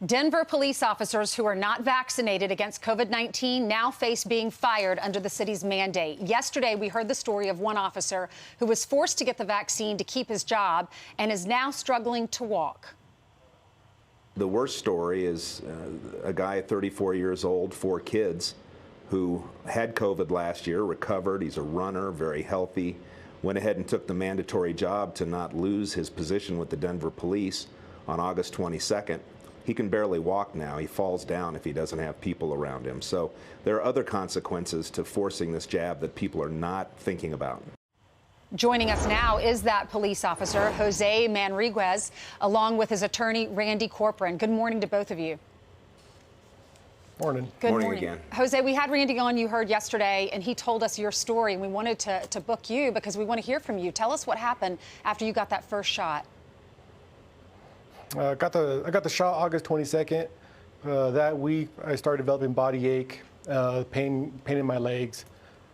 Denver police officers who are not vaccinated against COVID-19 now face being fired under the city's mandate. Yesterday, we heard the story of one officer who was forced to get the vaccine to keep his job and is now struggling to walk. The worst story is a guy 34 years old, 4 kids, who had COVID last year, recovered. He's a runner, very healthy, went ahead and took the mandatory job to not lose his position with the Denver police on August 22nd. He can barely walk now. He falls down if he doesn't have people around him. So there are other consequences to forcing this jab that people are not thinking about. Joining us now is that police officer, Jose Manriguez, along with his attorney, Randy Corporon. Good morning to both of you. Morning. Good morning again. Jose, we had Randy on, you heard yesterday, and he told us your story, and we wanted to book you because we want to hear from you. Tell us what happened after you got that first shot. I got the shot August 22nd. That week, I started developing body ache, pain in my legs.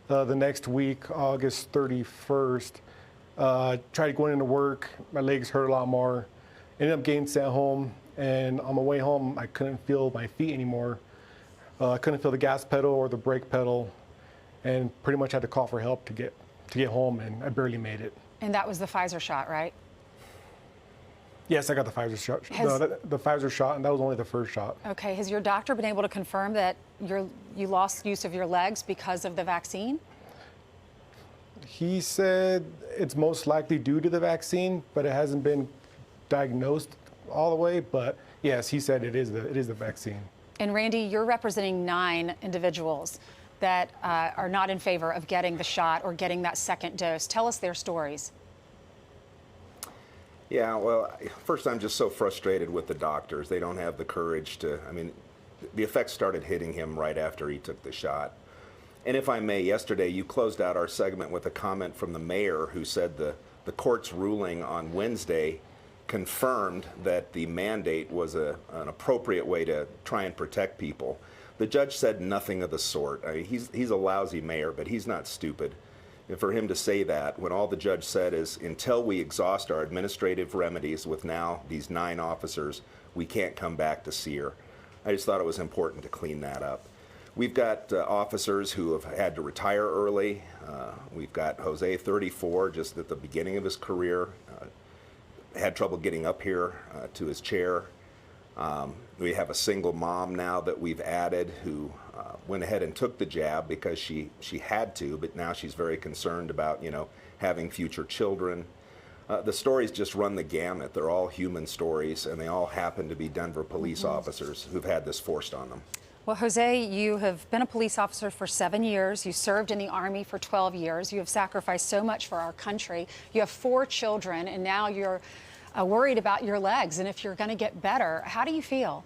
The next week, August 31st, tried going into work. My legs hurt a lot more. Ended up getting sent home, and on my way home, I couldn't feel my feet anymore. I couldn't feel the gas pedal or the brake pedal, and pretty much had to call for help to get home, and I barely made it. And that was the Pfizer shot, right? Yes, I got the Pfizer shot. The Pfizer shot, and that was only the first shot. Okay. Has your doctor been able to confirm that you lost use of your legs because of the vaccine? He said it's most likely due to the vaccine, but it hasn't been diagnosed all the way. But yes, he said it is the vaccine. And Randy, you're representing 9 individuals that are not in favor of getting the shot or getting that second dose. Tell us their stories. Yeah, well, first, I'm just so frustrated with the doctors. They don't have the courage to, the effects started hitting him right after he took the shot. And if I may, yesterday you closed out our segment with a comment from the mayor who said the court's ruling on Wednesday confirmed that the mandate was an appropriate way to try and protect people. The judge said nothing of the sort. He's a lousy mayor, but he's not stupid. And for him to say that when all the judge said is, until we exhaust our administrative remedies with now these 9 officers, we can't come back to see her. I just thought it was important to clean that up. We've got officers who have had to retire early. We've got Jose, 34, just at the beginning of his career, had trouble getting up here to his chair. We have a single mom now that we've added who went ahead and took the jab because she had to, but now she's very concerned about, having future children. The stories just run the gamut. They're all human stories, and they all happen to be Denver police officers who've had this forced on them. Well, Jose, you have been a police officer for 7 years. You served in the Army for 12 years. You have sacrificed so much for our country. You have 4 children, and now you're worried about your legs and if you're going to get better. How do you feel?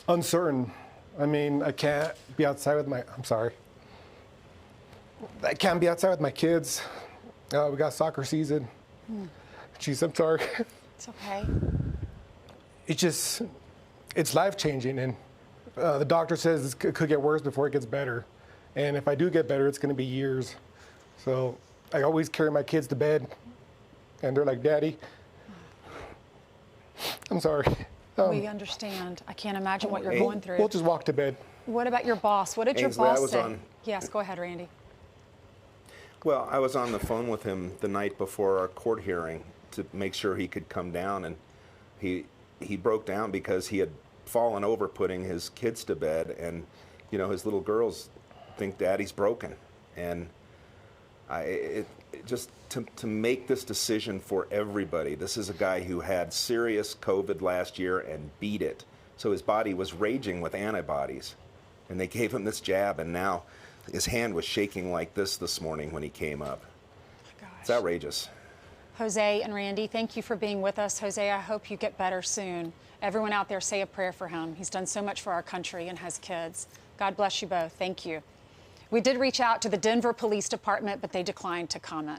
Uncertain. I can't be outside with I can't be outside with my kids. We got soccer season. Jeez, I'm sorry. It's okay. It's life-changing, and the doctor says it could get worse before it gets better. And if I do get better, it's going to be years. So I always carry my kids to bed, and they're like, "Daddy." I'm sorry. We understand. I can't imagine what you're going through. We'll just walk to bed. What about your boss? What did your Ainsley, boss say? Yes, go ahead, Randy. Well, I was on the phone with him the night before our court hearing to make sure he could come down, and he broke down because he had fallen over putting his kids to bed, and his little girls think Daddy's broken, and to make this decision for everybody. This is a guy who had serious COVID last year and beat it, so his body was raging with antibodies, and they gave him this jab, and now his hand was shaking like this morning when he came up. Gosh. It's outrageous. Jose and Randy, thank you for being with us. Jose, I hope you get better soon. Everyone out there, say a prayer for him. He's done so much for our country and has kids. God bless you both. Thank you. We did reach out to the Denver Police Department, but they declined to comment.